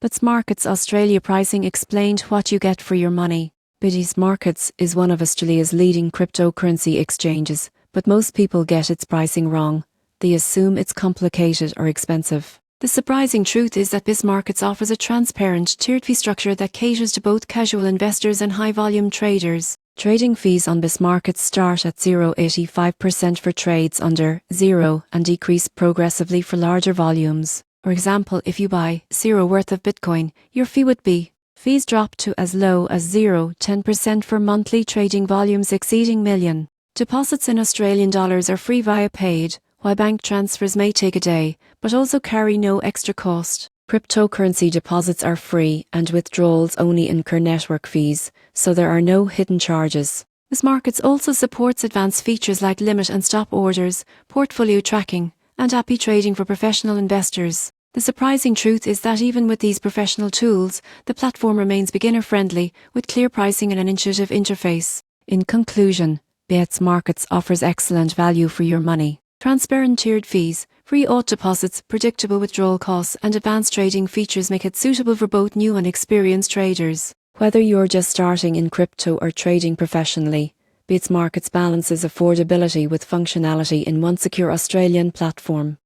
BTC Markets Australia pricing explained what you get for your money. BTC Markets is one of Australia's leading cryptocurrency exchanges, but most people get its pricing wrong. They assume it's complicated or expensive. The surprising truth is that BTC Markets offers a transparent, tiered fee structure that caters to both casual investors and high-volume traders. Trading fees on BTC Markets start at 0.85% for trades under 0 and decrease progressively for larger volumes. For example, if you buy 0 worth of Bitcoin, your fee would be. Fees drop to as low as 0.10% for monthly trading volumes exceeding million. Deposits in Australian dollars are free via paid, while bank transfers may take a day, but also carry no extra cost. Cryptocurrency deposits are free and withdrawals only incur network fees, so there are no hidden charges. BTC Markets also supports advanced features like limit and stop orders, portfolio tracking, and API trading for professional investors. The surprising truth is that even with these professional tools, the platform remains beginner-friendly, with clear pricing and an intuitive interface. In conclusion, BTC Markets offers excellent value for your money. Transparent tiered fees, free auth deposits, predictable withdrawal costs, and advanced trading features make it suitable for both new and experienced traders. Whether you're just starting in crypto or trading professionally, BTC Markets balances affordability with functionality in one secure Australian platform.